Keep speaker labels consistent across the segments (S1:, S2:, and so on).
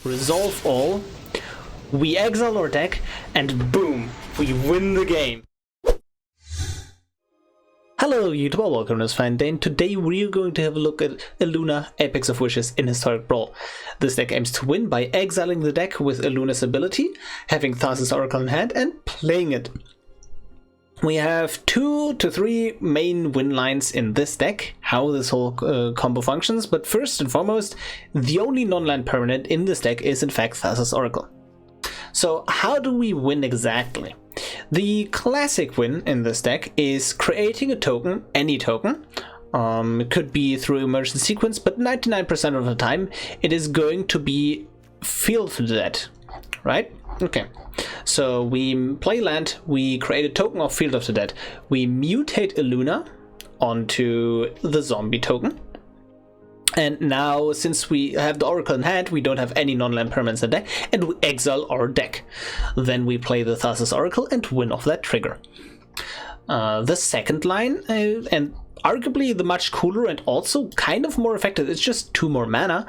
S1: resolve all, we exile our deck, and boom, we win the game. Hello YouTube, welcome to MTGA, and today we're going to have a look at Illuna, Apex of Wishes in Historic Brawl. This deck aims to win by exiling the deck with Illuna's ability, having Thassas Oracle in hand, and playing it. We have 2 to 3 main win lines in this deck, how this whole combo functions, but first and foremost, the only non-land permanent in this deck is in fact Thassas Oracle. So how do we win exactly? The classic win in this deck is creating a token, any token. It could be through Emergence Sequence, but 99% of the time it is going to be Field of the Dead, right? Okay, so we play land, we create a token of Field of the Dead, we mutate Illuna onto the zombie token. And now, since we have the Oracle in hand, we don't have any non-land permanents in the deck, and we exile our deck. Then we play the Thassas Oracle and win off that trigger. The second line, and arguably the much cooler and also kind of more effective, it's just 2 more mana,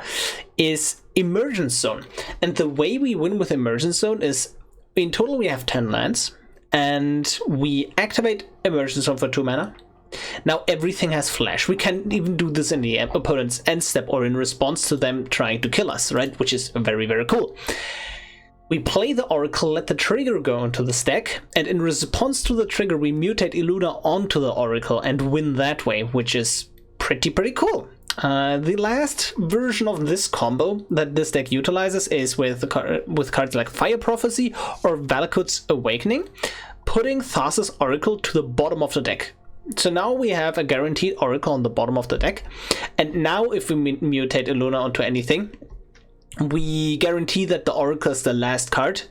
S1: is Emergence Zone. And the way we win with Emergence Zone is, in total we have 10 lands, and we activate Emergence Zone for 2 mana. Now everything has flash. We can even do this in the opponent's end step or in response to them trying to kill us, right? Which is very, very cool. We play the Oracle, let the trigger go into the stack, and in response to the trigger we mutate Illuna onto the Oracle and win that way, which is pretty cool. The last version of this combo that this deck utilizes is with cards like Fire Prophecy or Valakut Awakening, putting Thassas Oracle to the bottom of the deck. So now we have a guaranteed Oracle on the bottom of the deck, and now if we mutate Illuna onto anything, we guarantee that the Oracle is the last card,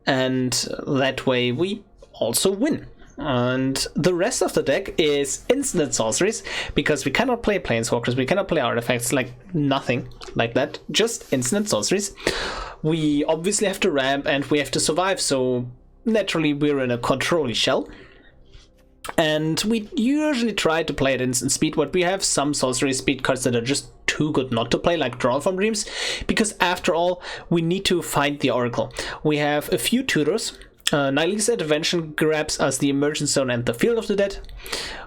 S1: and that way we also win. And the rest of the deck is instant sorceries, because we cannot play planeswalkers, we cannot play artifacts, like nothing like that, just instant sorceries. We obviously have to ramp and we have to survive, so naturally we're in a control shell. And we usually try to play at instant speed, but we have some sorcery speed cards that are just too good not to play, like Drawn from Dreams, because after all, we need to find the Oracle. We have a few tutors. Nylea's Intervention grabs us the Emergence Zone and the Field of the Dead.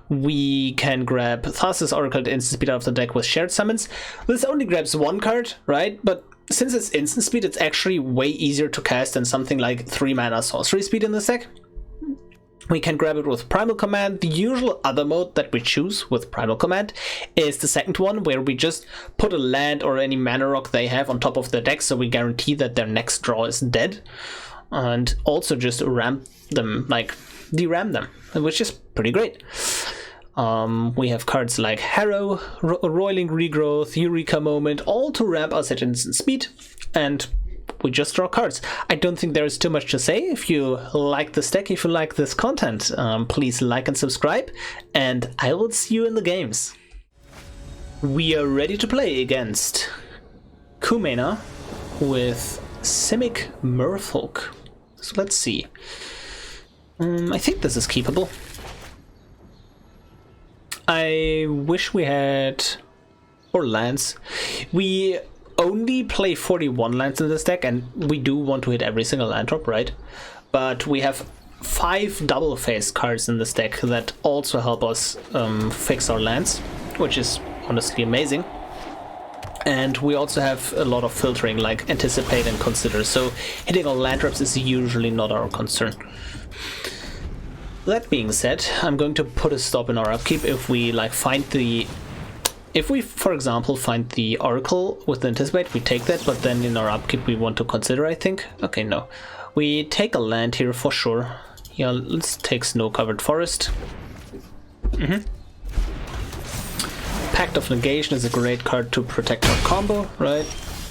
S1: We can grab Thassas Oracle at instant speed out of the deck with Shared Summons. This only grabs 1 card, right? But since it's instant speed, it's actually way easier to cast than something like 3 mana sorcery speed in this deck. We can grab it with Primal Command. The usual other mode that we choose with Primal Command is the second one, where we just put a land or any mana rock they have on top of the deck, so we guarantee that their next draw is dead. And also just ramp them, like deram them, which is pretty great. We have cards like Harrow, Roiling Regrowth, Eureka Moment, all to ramp us at instant speed, and we just draw cards. I don't think there is too much to say. If you like this deck, if you like this content, please like and subscribe, and I will see you in the games. We are ready to play against Kumena with Simic Merfolk. So let's see. I think this is keepable. I wish we had more lands. We only play 41 lands in this deck, and we do want to hit every single land drop, right? But we have 5 double face cards in this deck that also help us fix our lands, which is honestly amazing. And we also have a lot of filtering, like Anticipate and Consider, so hitting all land drops is usually not our concern. That being said, I'm going to put a stop in our upkeep if we If we, for example, find the Oracle with the Anticipate, we take that, but then in our upkeep we want to Consider, I think. Okay, no. We take a land here for sure. Yeah, let's take Snow-Covered Forest. Pact of Negation is a great card to protect our combo, right?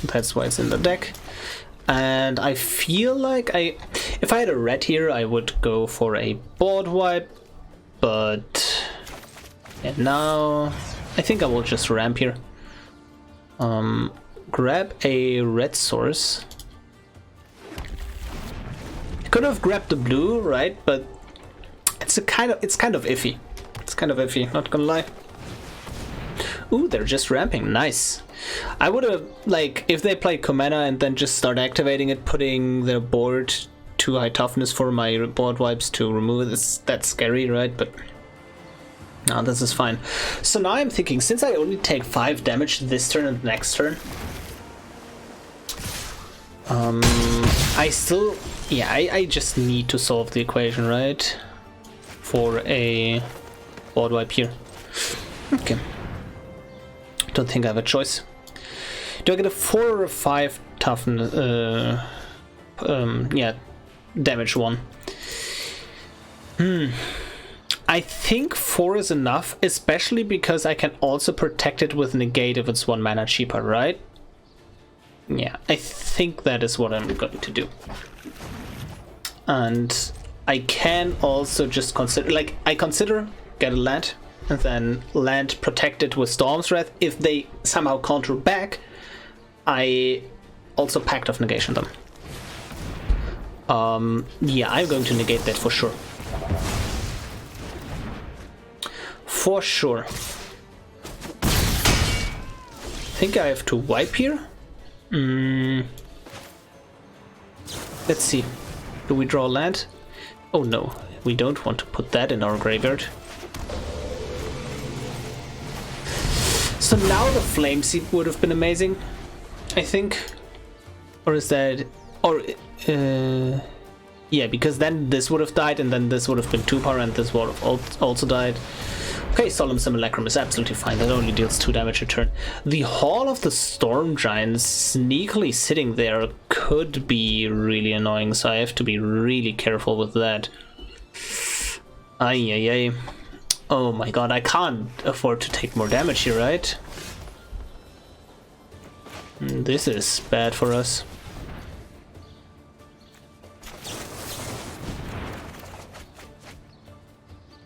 S1: That's why it's in the deck. And I feel like if I had a red here, I would go for a board wipe, but yeah, now I think I will just ramp here. Grab a red source. Could have grabbed the blue, right? But it's kind of iffy. It's kind of iffy, not gonna lie. Ooh, they're just ramping. Nice. I would have, like, if they played Commander and then just start activating it, putting their board too high toughness for my board wipes to remove it. That's scary, right? But no, this is fine. So now I'm thinking, since I only take 5 damage this turn and next turn, I still, yeah, I just need to solve the equation, right? For a board wipe here. Okay. Don't think I have a choice. Do I get a 4 or a 5 toughness? Yeah, damage one. I think 4 is enough, especially because I can also protect it with Negate if it's 1 mana cheaper, right? Yeah, I think that is what I'm going to do. And I can also just consider, like, I consider get a land, and then land protected with Storm's Wrath. If they somehow counter back, I also Pact of Negation them. Yeah, I'm going to negate that for sure. For sure. I think I have to wipe here. Let's see. Do we draw land? Oh no, we don't want to put that in our graveyard. So now the Flame Seed would have been amazing, I think. Or is that... Or... yeah, because then this would have died, and then this would have been 2 power, and this would have also died. Okay, Solemn Simulacrum is absolutely fine. That only deals 2 damage a turn. The Hall of the Storm Giants sneakily sitting there could be really annoying, so I have to be really careful with that. Ay, ay, ay. Oh my god, I can't afford to take more damage here, right? This is bad for us.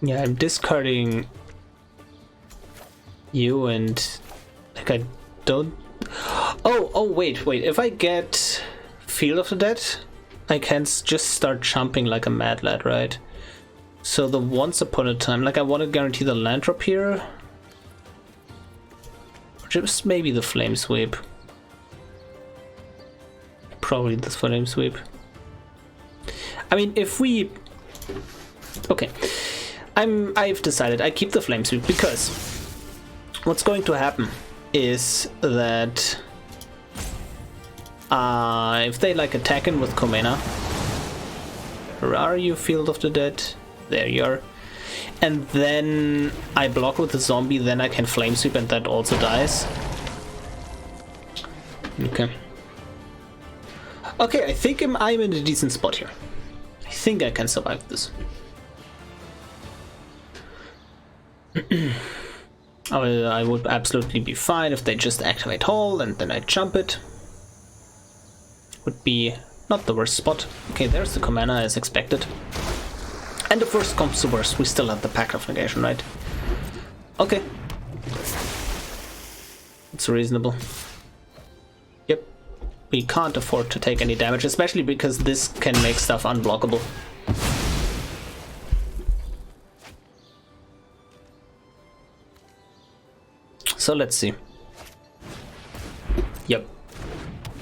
S1: Yeah, I'm discarding you and like I don't... Oh, wait. If I get Field of the Dead, I can just start jumping like a mad lad, right? So the Once Upon a Time, like I want to guarantee the land drop here. Or just maybe the Flame Sweep. Probably the Flame Sweep. I mean, if we... Okay. I've decided I keep the Flame Sweep because what's going to happen is that if they like attack in with Comena, where are you, Field of the Dead? There you are. And then I block with the zombie, then I can Flame Sweep and that also dies. Okay. Okay, I think I'm in a decent spot here. I think I can survive this. I would absolutely be fine if they just activate Hall and then I jump it. Would be not the worst spot. Okay, there's the Commander as expected. And if worst comes to worst, we still have the Pact of Negation, right? Okay. It's reasonable. Yep. We can't afford to take any damage, especially because this can make stuff unblockable. So let's see. Yep,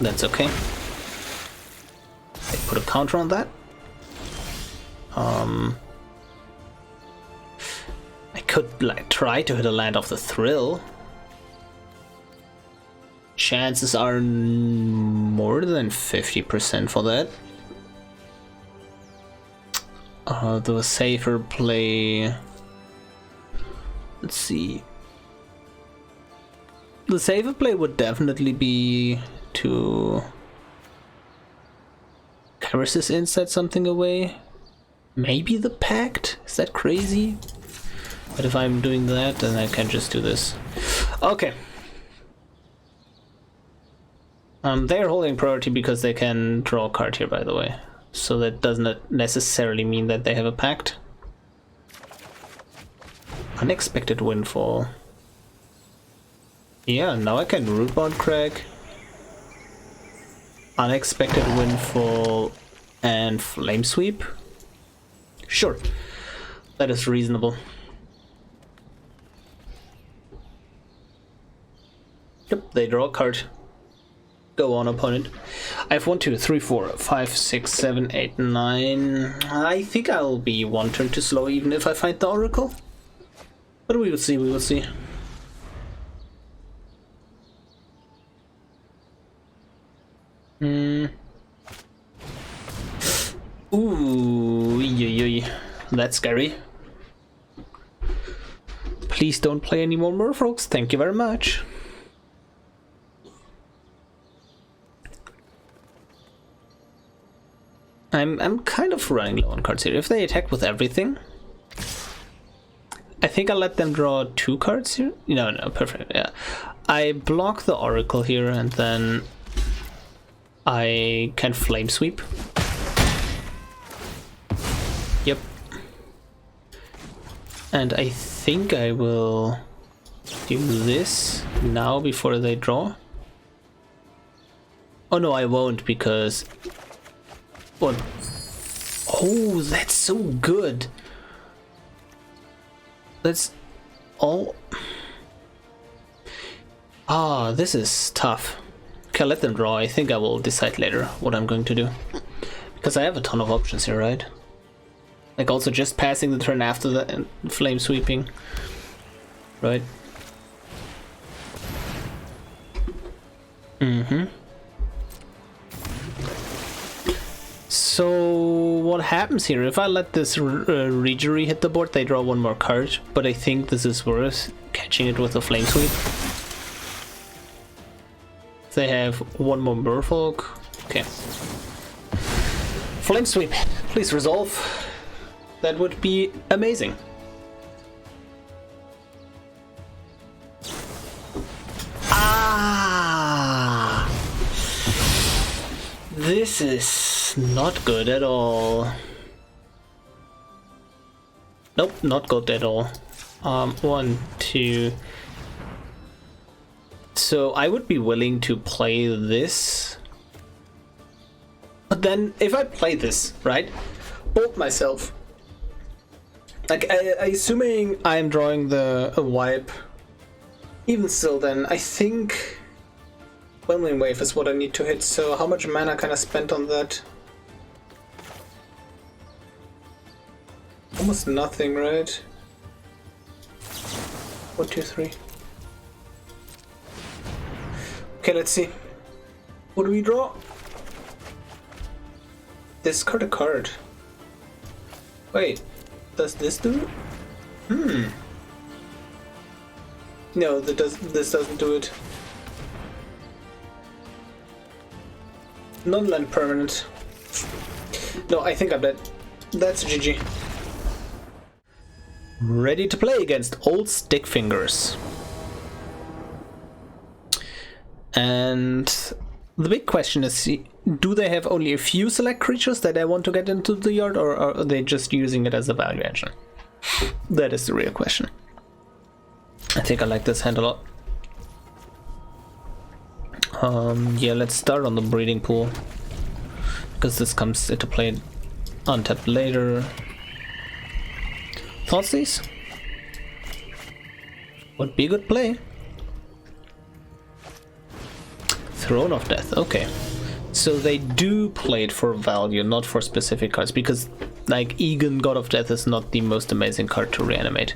S1: that's okay. I put a counter on that. I could like try to hit a Land of the Thrill. Chances are more than 50% for that. The safer play. Let's see. The safer play would definitely be to Kyros's Insight something away. Maybe the Pact? Is that crazy? But if I'm doing that, then I can just do this. Okay. They're holding priority because they can draw a card here, by the way. So that doesn't necessarily mean that they have a Pact. Unexpected Windfall. Yeah, now I can Rootbound Crag. Unexpected Windfall and Flame Sweep. Sure, that is reasonable. they draw a card. Go on, opponent. I have 1, 2, 3, 4, 5, 6, 7, 8, 9. I think I'll be one turn too slow even if I find the Oracle. But we will see, we will see. Ooh, that's scary. Please don't play any more Merfolks, thank you very much. I'm kind of running low on cards here. If they attack with everything, I think I'll let them draw 2 cards here. No, perfect, yeah. I block the Oracle here and then I can Flame Sweep. Yep. And I think I will do this now before they draw. Oh no, I won't because... What? Oh, that's so good. That's all... Ah, this is tough. Okay, let them draw. I think I will decide later what I'm going to do. Because I have a ton of options here, right? Like also just passing the turn after the and flame sweeping. Right? So what happens here? If I let this Regery hit the board, they draw 1 more card. But I think this is worth catching it with a flame sweep. They have 1 more Merfolk. Okay. Flame sweep, please resolve. That would be amazing. Ah! This is not good at all. Nope, not good at all. 1, 2. So I would be willing to play this. But then if I play this, right? Bolt myself. Like, assuming I'm drawing the wipe, even still then, I think Whelming Wave is what I need to hit, so how much mana can I spend on that? Almost nothing, right? 1, 2, 3. Okay, let's see. What do we draw? Discard a card. Wait. Does this do it? No, this doesn't do it. Non-land permanent. No, I think I'm dead. That's GG. Ready to play against old stick fingers. And the big question is, do they have only a few select creatures that I want to get into the yard, or are they just using it as a value engine? That is the real question. I think I like this hand a lot. Yeah, let's start on the breeding pool, because this comes into play untapped later. Thoughtsies? Would be a good play. Throne of Death, okay. So they do play it for value, not for specific cards, because like Egon, God of Death, is not the most amazing card to reanimate.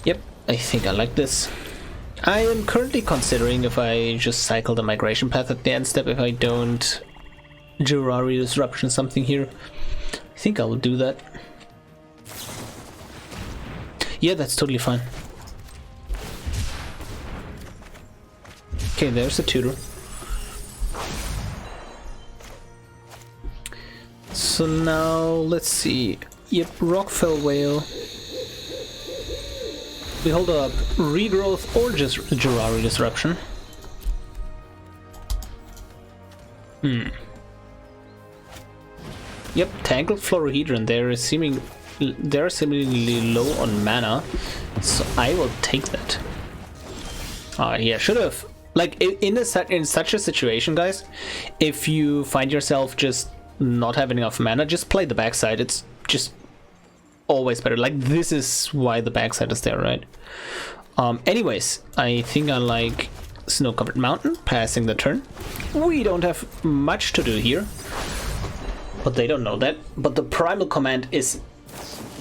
S1: Yep, I think I like this. I am currently considering if I just cycle the Migration Path at the end step, if I don't Jurari Disruption something here. I think I will do that. Yeah, that's totally fine. Okay, there's a tutor. So now, let's see. Yep, Rockfell Whale. We hold up Regrowth or just Jurari Disruption. Yep, Tangled Florahedron. They're seemingly low on mana, so I will take that. Yeah, should have. Like in such a situation, guys, if you find yourself just not having enough mana, just play the backside. It's just always better. Like, this is why the backside is there, right? Anyways, I think I like Snow-covered mountain, passing the turn. We don't have much to do here, but they don't know that. But the primal command is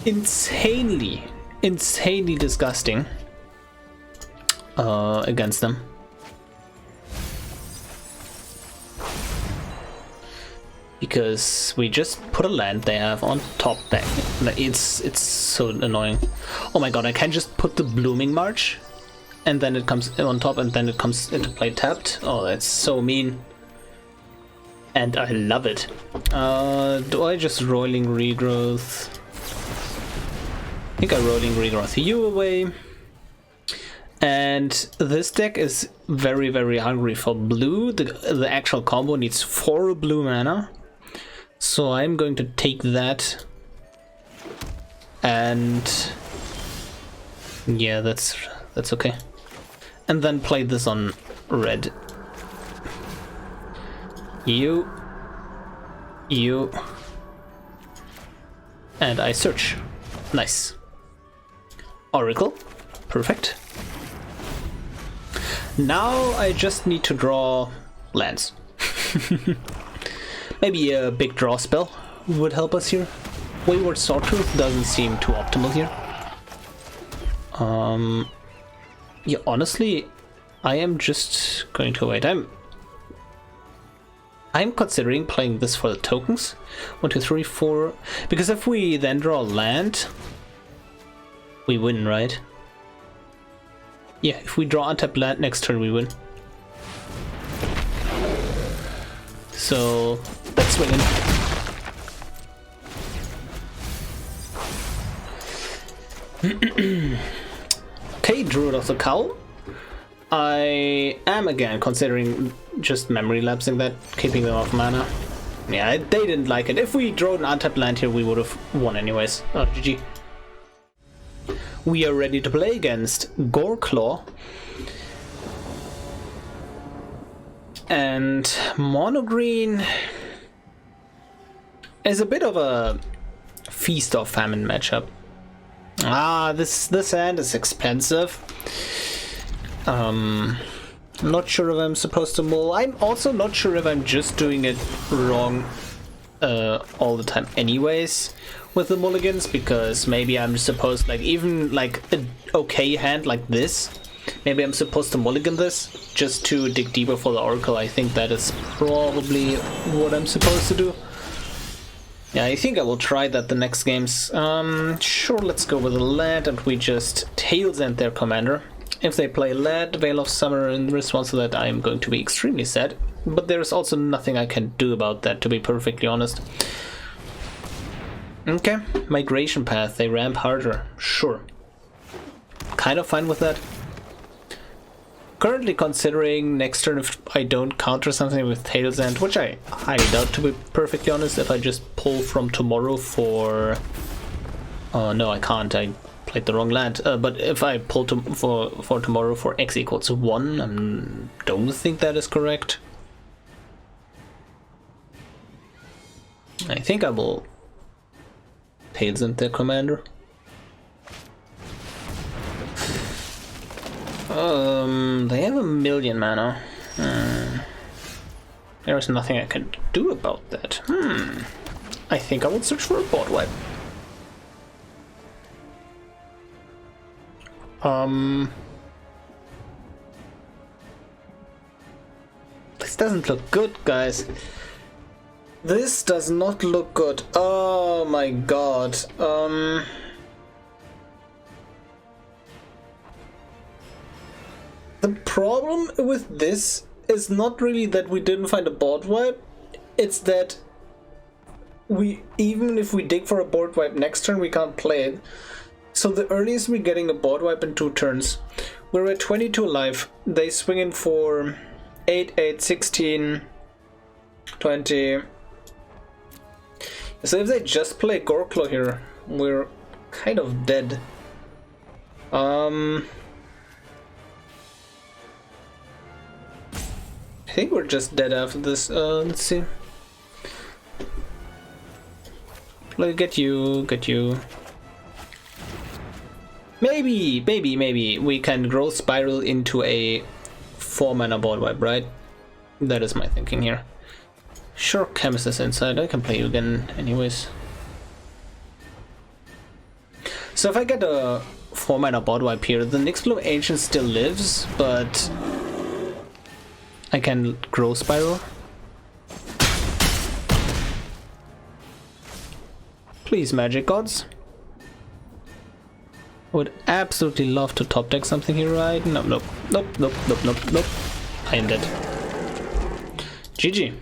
S1: insanely disgusting against them. Because we just put a land they have on top deck. It's so annoying. Oh my god, I can just put the Blooming March and then it comes on top and then it comes into play tapped. Oh, that's so mean. And I love it. Do I just Rolling Regrowth? I think I Rolling Regrowth you away. And this deck is very hungry for blue. The actual combo needs 4 blue mana. So I'm going to take that. And yeah, that's okay. And then play this on red. You. And I search. Nice. Oracle. Perfect. Now I just need to draw lands. Maybe a big draw spell would help us here. Wayward Sawtooth doesn't seem too optimal here. Yeah, honestly, I am just going to wait. I'm considering playing this for the tokens. 1, 2, 3, 4. Because if we then draw land, we win, right? Yeah, if we draw untapped land next turn, we win. So let's swing in. Okay, Druid of the Cowl. I am again considering just memory lapsing that, keeping them off mana. Yeah, they didn't like it. If we drew an untapped land here, we would have won anyways. Oh, GG. We are ready to play against Goreclaw. And mono green is a bit of a feast or famine matchup. Ah, this hand is expensive. Not sure if I'm supposed to mull. I'm also not sure if I'm just doing it wrong all the time anyways with the mulligans, because maybe I'm supposed, like, even like an okay hand like this, maybe I'm supposed to mulligan this just to dig deeper for the Oracle. I think that is probably what I'm supposed to do. Yeah, I think I will try that the next games. Sure, let's go with a land and we just Tails End their commander. If they play Lead, Veil of Summer in response to that, I am going to be extremely sad. But there's also nothing I can do about that, to be perfectly honest. Okay, Migration Path, they ramp harder. Sure. Kind of fine with that. Currently considering next turn if I don't counter something with Tails End, which I highly doubt, to be perfectly honest, if I just pull from tomorrow for... Oh, no, I can't. I played the wrong land. But if I pull for tomorrow for X equals 1, I don't think that is correct. I think I will Tails End their commander. They have 1,000,000 mana. There's nothing I can do about that. I think I will search for a board wipe. This doesn't look good, guys. This does not look good. Oh my god. The problem with this is not really that we didn't find a board wipe, it's that even if we dig for a board wipe next turn, we can't play it. So the earliest we're getting a board wipe in 2 turns. We're at 22 life. They swing in for 8, 8, 16, 20. So if they just play Goreclaw here, we're kind of dead. I think we're just dead after this. Let's see. Get you. Maybe we can growth spiral into a 4-mana board wipe, right? That is my thinking here. Sure, Chemist is inside. I can play you again anyways. So if I get a 4-mana board wipe here, the Nyxbloom Ancient still lives, but I can Grow Spiral. Please, Magic Gods. I would absolutely love to top deck something here, right? Nope, nope, nope, nope, nope, nope, nope. I am dead. GG.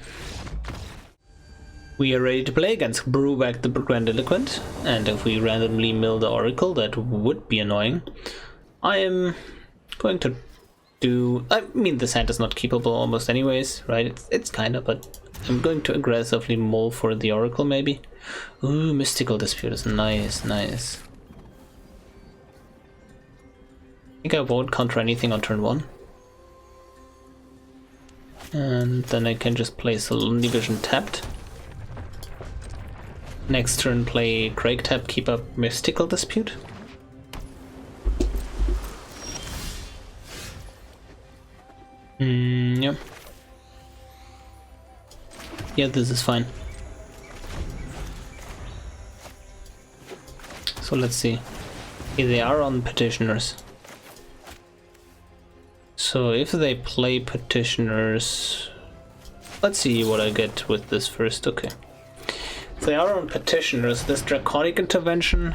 S1: We are ready to play against Brewback the Grandiloquent, and if we randomly mill the Oracle, that would be annoying. I am going to do... I mean, this hand is not keepable almost anyways, right? It's kinda, but I'm going to aggressively mull for the Oracle, maybe. Ooh, Mystical Dispute is nice, nice. I think I won't counter anything on turn 1. And then I can just play Solemn Division tapped. Next turn play Craig tap, keep up Mystical Dispute. Yeah. Yeah, this is fine. So let's see. Here they are on Petitioners. So if they play Petitioners... Let's see what I get with this first, okay. If they are on Petitioners, this Draconic Intervention,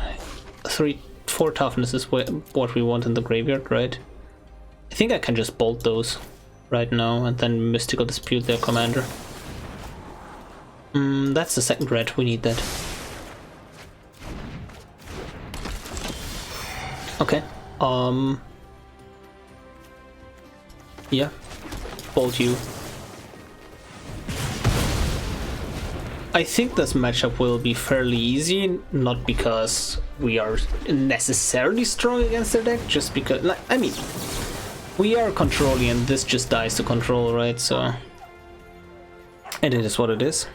S1: 4 toughness is what we want in the graveyard, right? I think I can just bolt those right now and then Mystical Dispute their commander. That's the second red, we need that. Okay, yeah, bolt you. I think this matchup will be fairly easy, not because we are necessarily strong against their deck, just because, like, I mean, we are controlling and this just dies to control, right? So, and it is what it is.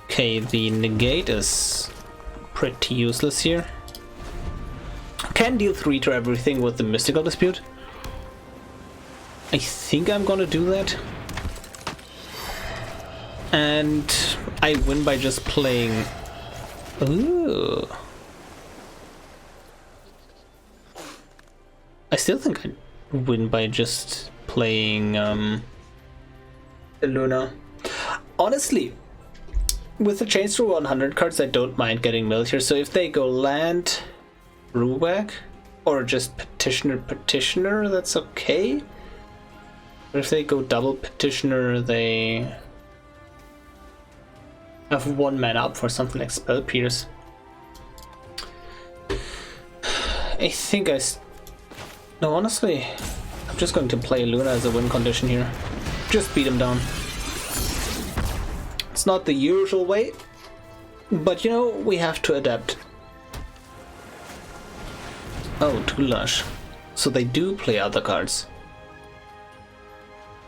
S1: Okay, the Negate is pretty useless here. Can deal 3 to everything with the Mystical Dispute. I think I'm gonna do that. And I win by just playing... Ooh. I still think I win by just playing Illuna. Honestly, with the change to 100 cards, I don't mind getting milled here. So if they go land, Brewback, or just Petitioner, that's okay. But if they go double Petitioner, they have 1 mana up for something like Spell Pierce. I think no, honestly, I'm just going to play Illuna as a win condition here. Just beat him down. It's not the usual way, but you know, we have to adapt. Oh, 2 lush. So they do play other cards.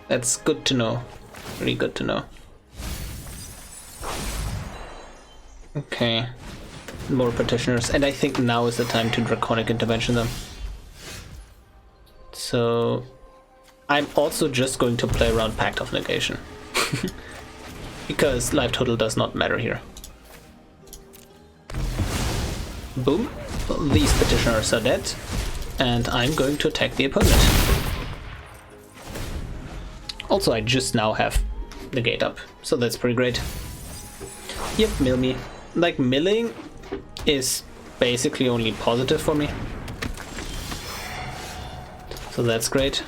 S1: That's good to know. Really good to know. Okay. More Petitioners, and I think now is the time to Draconic Intervention them. So I'm also just going to play around Pact of Negation. Because life total does not matter here. Boom. These Petitioners are dead. And I'm going to attack the opponent. Also, I just now have Negate up, so that's pretty great. Yep, mill me. Like, milling is basically only positive for me. So that's great.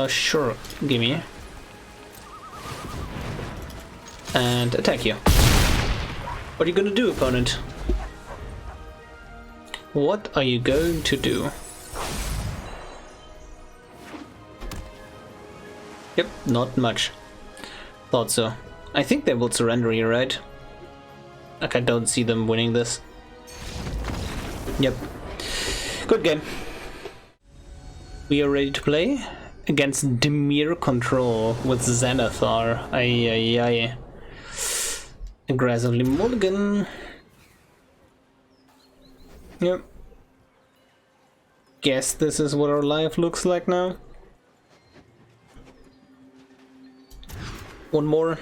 S1: Sure, gimme. And attack you. What are you gonna do, opponent? What are you going to do? Yep, not much. Thought so. I think they will surrender here, right? Like, I don't see them winning this. Yep. Good game. We are ready to play against Dimir Control with Xanathar. Ay. Aggressively mulligan. Yep. guess this is what our life looks like now. One more.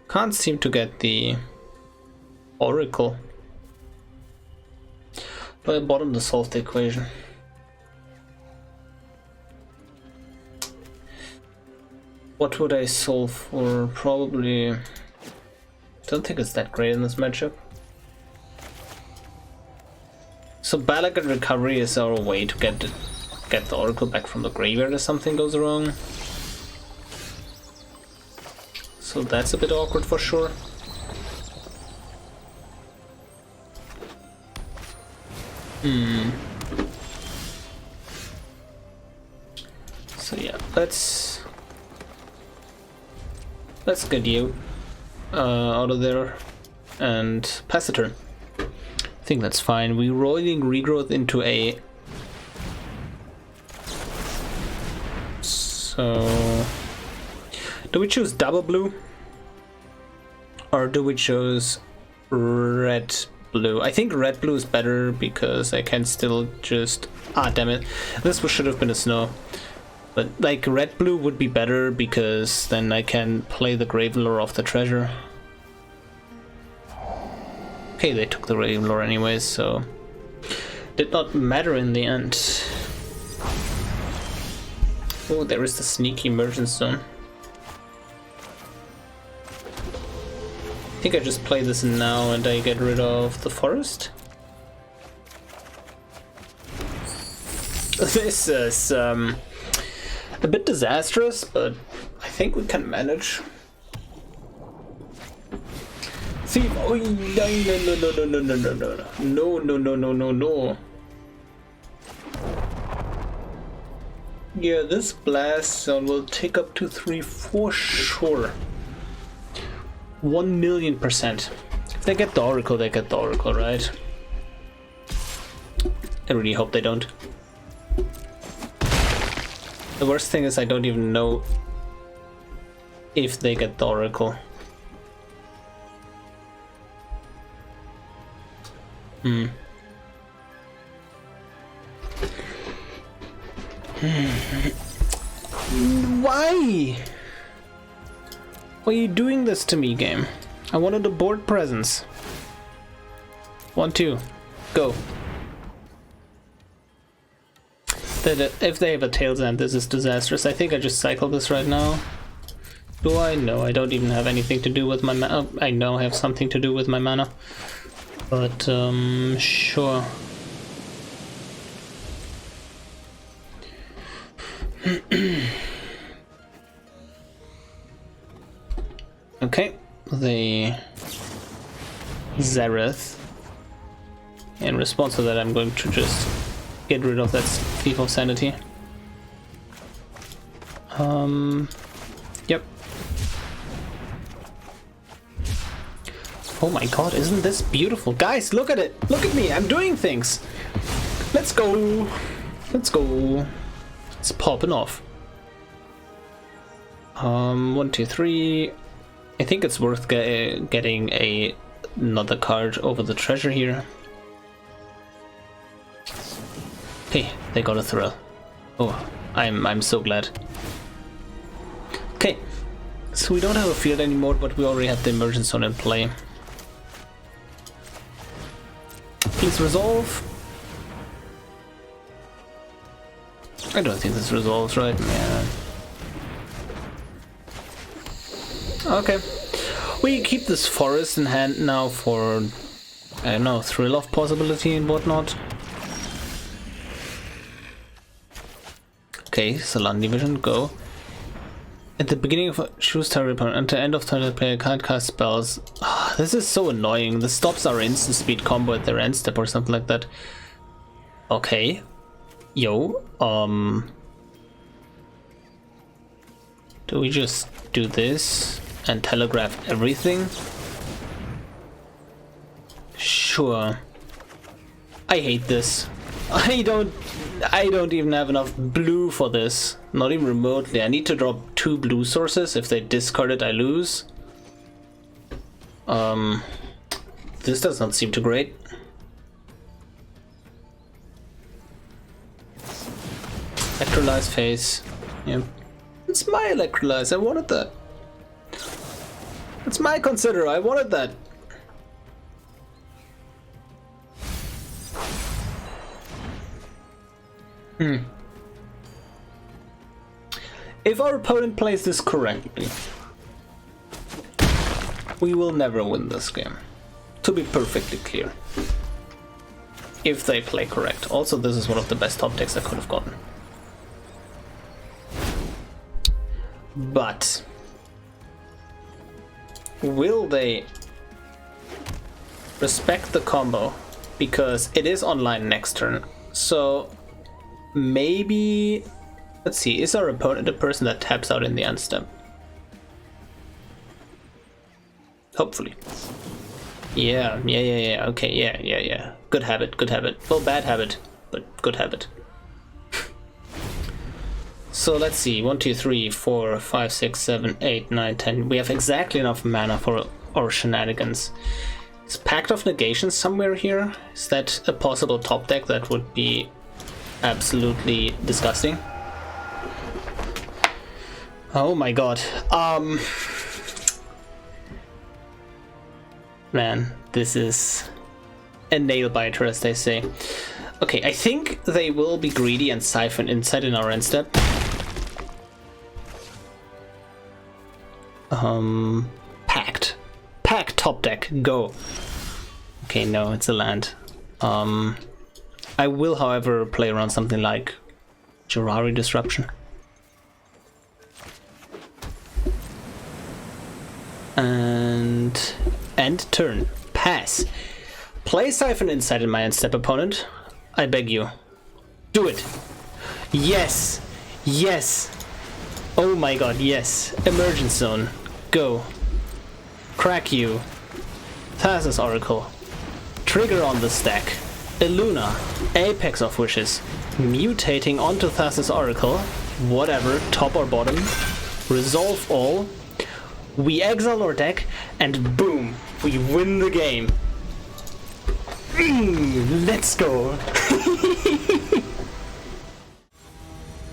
S1: Can't seem to get the Oracle. But I bottom to solve the equation. What would I solve for? Probably... Don't think it's that great in this matchup. So Valakut Recovery is our way to get the Oracle back from the graveyard if something goes wrong. So that's a bit awkward for sure. So yeah, let's get you out of there and pass the turn. I think that's fine. We're rolling regrowth into a... So... Do we choose double blue? Or do we choose red blue? I think red blue is better because I can still just... Ah, damn it. This should have been a snow. But like red blue would be better because then I can play the Gravelore off the treasure. Okay, they took the Gravelore anyways, so did not matter in the end. Oh, there is the sneaky Emergence Zone. I think I just play this now and I get rid of the forest. This is a bit disastrous, but I think we can manage. See, oh, no. Yeah, this blast zone will take up to 3 for sure. 1,000,000%. If they get the Oracle, they get the Oracle, right? I really hope they don't. The worst thing is I don't even know if they get the Oracle. Why? Why are you doing this to me, game? I wanted a board presence. 1, 2, go. If they have a Tail's End, this is disastrous. I think I just cycle this right now. Do I? No, I don't even have anything to do with my mana. Oh, I know I have something to do with my mana. But, sure. Okay, the Zareth. In response to that, I'm going to just get rid of that Thief of Sanity. Yep. Oh my god, isn't this beautiful? Guys, look at it! Look at me, I'm doing things! Let's go! Let's go! It's popping off. 1, 2, 3. I think it's worth getting another card over the treasure here. Hey, they got a thrill. Oh, I'm so glad. Okay, so we don't have a field anymore, but we already have the Emergence Zone in play. Please resolve. I don't think this resolves, right? Yeah. Okay. We keep this forest in hand now for, I don't know, thrill of possibility and whatnot. Okay, Salan Division, go. At the beginning of choose target opponent, at the end of turn the player can't cast spells. Oh, this is so annoying. The stops are instant speed combo at their end step or something like that. Okay. Yo, do we just do this and telegraph everything? Sure. I hate this. I don't even have enough blue for this. Not even remotely. I need to drop 2 blue sources. If they discard it, I lose. This does not seem too great. electrolyze phase. Yep. It's my electrolyze, I wanted that. It's my consider, I wanted that. If our opponent plays this correctly, we will never win this game. To be perfectly clear. If they play correct. Also, this is one of the best top decks I could have gotten. But will they respect the combo? Because it is online next turn. So maybe, let's see, is our opponent the person that taps out in the end step? Hopefully. Yeah, okay, yeah. Good habit. Well, bad habit, but good habit. So let's see, 1, 2, 3, 4, 5, 6, 7, 8, 9, 10. We have exactly enough mana for our shenanigans. Is Pact of Negation somewhere here? Is that a possible top deck that would be absolutely disgusting? Oh my god. Man, this is a nail biter, as they say. Okay, I think they will be greedy and siphon Insight in our end step. Pact top deck, go. Okay, no, it's a land. I will, however, play around something like Jurari Disruption. And end turn. Pass. Play Siphon Insight in my end step, opponent. I beg you. Do it. Yes. Yes. Oh my god, yes. Emergence Zone. Go. Crack you. Thassas Oracle. Trigger on the stack. Illuna. Apex of Wishes. Mutating onto Thassas Oracle. Whatever, top or bottom. Resolve all. We exile our deck, and boom, we win the game. Let's go.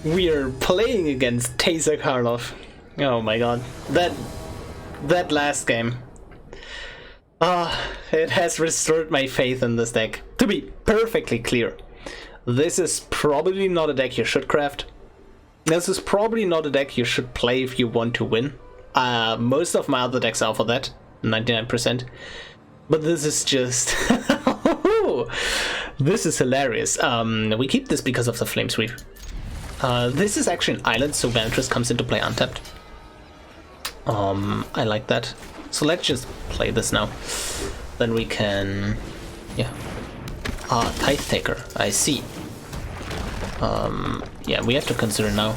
S1: We are playing against Thassas Karlov. Oh my god, that last game. It has restored my faith in this deck. To be perfectly clear, this is probably not a deck you should craft. This is probably not a deck you should play if you want to win. Most of my other decks are for that, 99%. But this is just... This is hilarious. We keep this because of the Flame Sweep. This is actually an island, so Ventress comes into play untapped. I like that. So let's just play this now. Then we can... yeah. Tithe Taker, I see. Yeah, we have to consider now.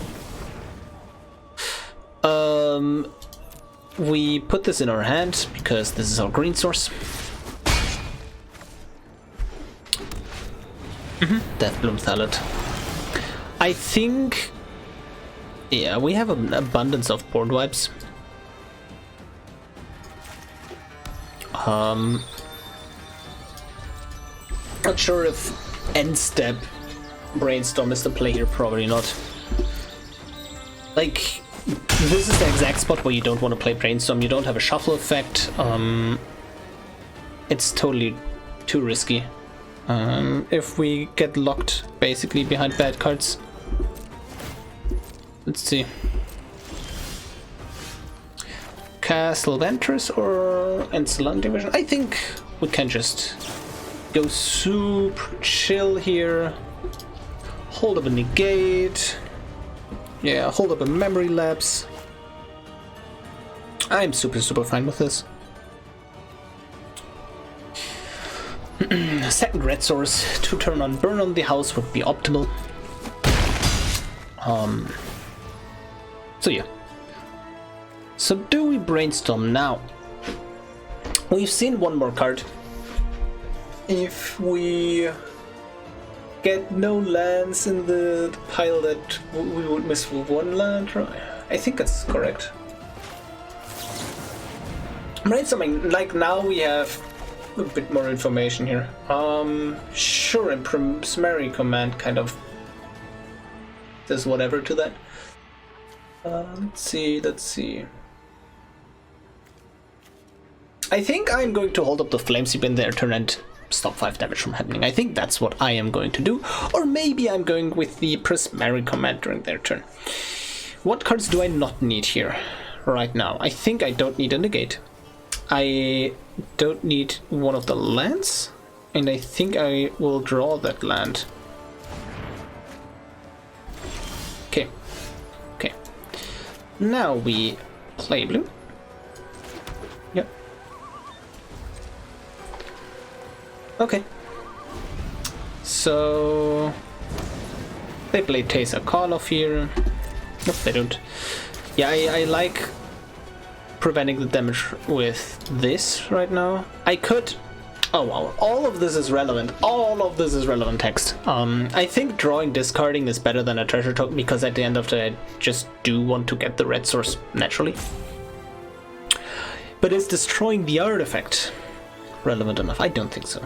S1: We put this in our hand because this is our green source. Deathbloom Thalet. I think, yeah, we have an abundance of board wipes. Not sure if end step Brainstorm is the play here, probably not. Like, this is the exact spot where you don't want to play Brainstorm. You don't have a shuffle effect. It's totally too risky. If we get locked basically behind bad cards. Let's see. Castle Ventress or Ensalon Division? I think we can just go super chill here. Hold up a Negate. Yeah, hold up a Memory Lapse. I'm super fine with this. Second red source, 2 turn on burn on the house would be optimal. So yeah. So do we brainstorm now? We've seen one more card. If we get no lands in the pile, that we would miss one land, right? I think that's correct. Brainstorming, like now we have a bit more information here. Sure, in Primary Command kind of There's whatever to that. Let's see. I think I'm going to hold up the Flame Sweep in their turn and stop 5 damage from happening. I think that's what I am going to do. Or maybe I'm going with the Prismari command during their turn. What cards do I not need here right now? I think I don't need a Negate. I don't need one of the lands. And I think I will draw that land. Okay. Okay. Now we play blue. Yep. Okay. So they play Thassa Oracle here. Nope, they don't. Yeah, I like preventing the damage with this right now. I could. Oh wow, all of this is relevant. All of this is relevant text. I think drawing discarding is better than a treasure token because at the end of the day, I just do want to get the red source naturally. But is destroying the artifact relevant enough? I don't think so.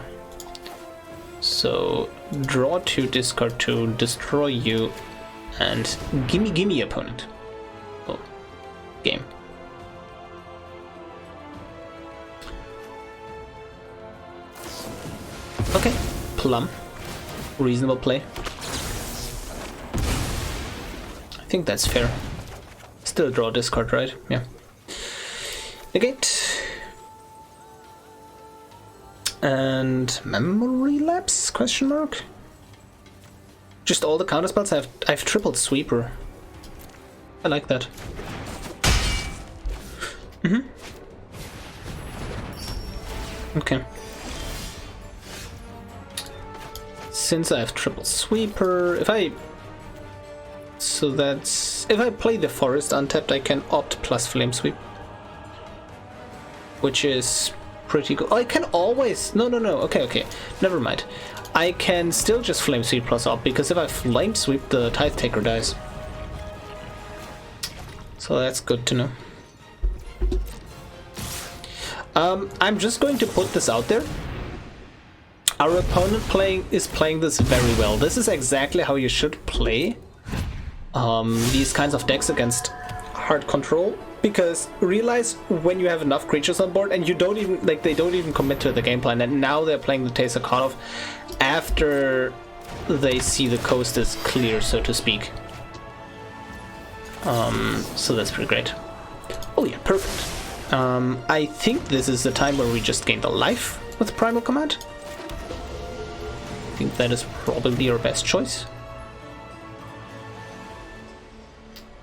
S1: So draw 2, discard 2, destroy you, and gimme opponent. Oh, game. Okay, plum. Reasonable play. I think that's fair. Still draw discard, right? Yeah. Negate. And memory lapse? Question mark? Just all the counterspells. I've tripled sweeper. I like that. Okay. Since I have triple sweeper, if I play the forest untapped, I can opt plus flame sweep, which is pretty good. Oh, I can always no. Okay, never mind. I can still just flame sweep plus opt because if I flame sweep, the Tithe Taker dies. So that's good to know. I'm just going to put this out there. Our opponent is playing this very well. This is exactly how you should play these kinds of decks against hard control, because realize when you have enough creatures on board and you don't even they don't even commit to the game plan, and now they're playing the Thassa Oracle after they see the coast is clear, so to speak. So that's pretty great. Oh yeah, perfect. I think this is the time where we just gain the life with Primal Command. I think that is probably our best choice.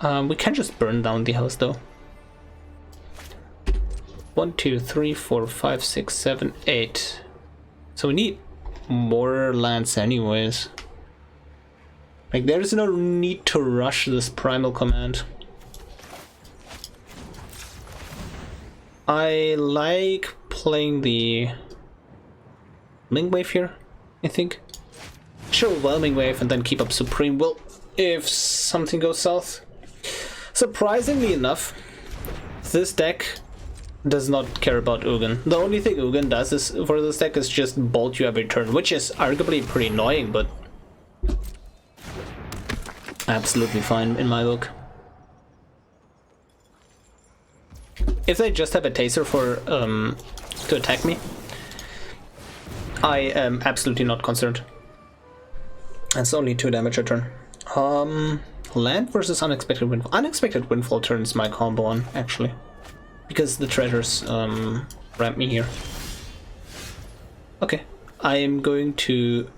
S1: We can just burn down the house though. 1, 2, 3, 4, 5, 6, 7, 8. So we need more lands anyways. Like, there's no need to rush this Primal Command. I like playing the Wing Wave here, I think. Show Whelming Wave and then keep up Supreme Will if something goes south. Surprisingly enough, this deck does not care about Ugin. The only thing Ugin does is for this deck is just bolt you every turn, which is arguably pretty annoying, but absolutely fine in my book. If they just have a Taser for to attack me, I am absolutely not concerned. That's only 2 damage a turn. Land versus Unexpected Windfall. Unexpected Windfall turns my combo on, actually. Because the treasures ramp me here. Okay. I am going to...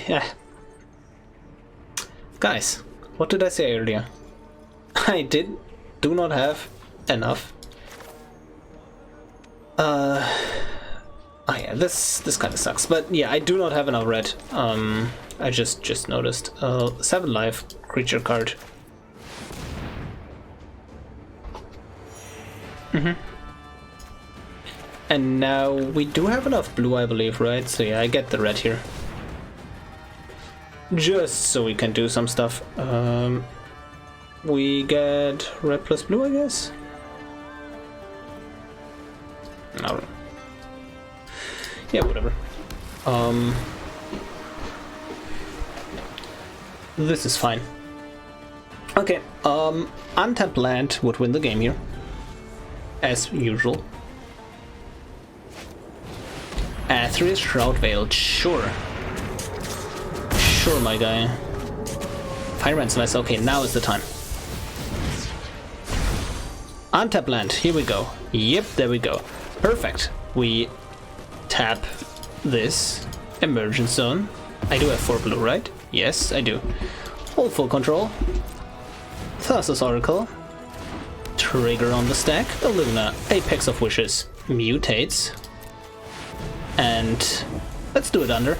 S1: yeah. Guys, what did I say earlier? I do not have enough. Oh yeah, this kind of sucks, but yeah, I do not have enough red. I just noticed. 7 life creature card. And now we do have enough blue, I believe, right? So yeah, I get the red here. Just so we can do some stuff. We get red plus blue, I guess? No. Yeah, whatever. This is fine. Okay, untapped land would win the game here, as usual. Aetherius Shroud Veil, sure. Sure, my guy. Fire and Slice, okay, now is the time. Untap land, here we go. Yep, there we go. Perfect. We tap this Emergence Zone. I do have 4 blue, right? Yes, I do. Hold full control. Thassas Oracle. Trigger on the stack. Illuna, Apex of Wishes. Mutates. And let's do it under.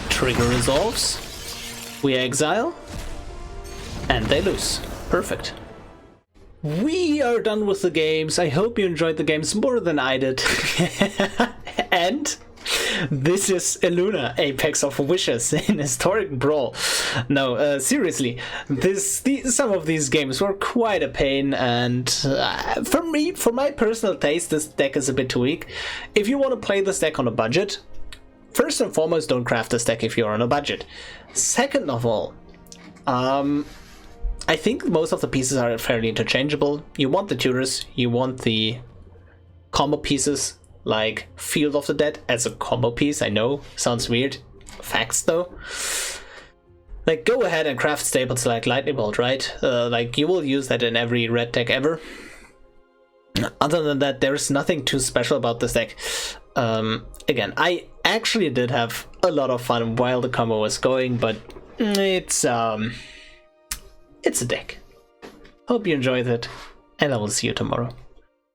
S1: Trigger resolves. We exile. And they lose. Perfect. We are done with the games. I hope you enjoyed the games more than I did. And this is Illuna, Apex of Wishes in Historic Brawl. No, seriously, some of these games were quite a pain, and for my personal taste, this deck is a bit too weak. If you want to play this deck on a budget, first and foremost, don't craft this deck if you're on a budget. Second of all, I think most of the pieces are fairly interchangeable. You want the tutors, you want the combo pieces, like Field of the Dead as a combo piece. I know, sounds weird. Facts though. Like, go ahead and craft staples like Lightning Bolt, right? Like, you will use that in every red deck ever. Other than that, there's nothing too special about this deck. Again, I actually did have a lot of fun while the combo was going, but it's a deck. Hope you enjoyed it, and I will see you tomorrow.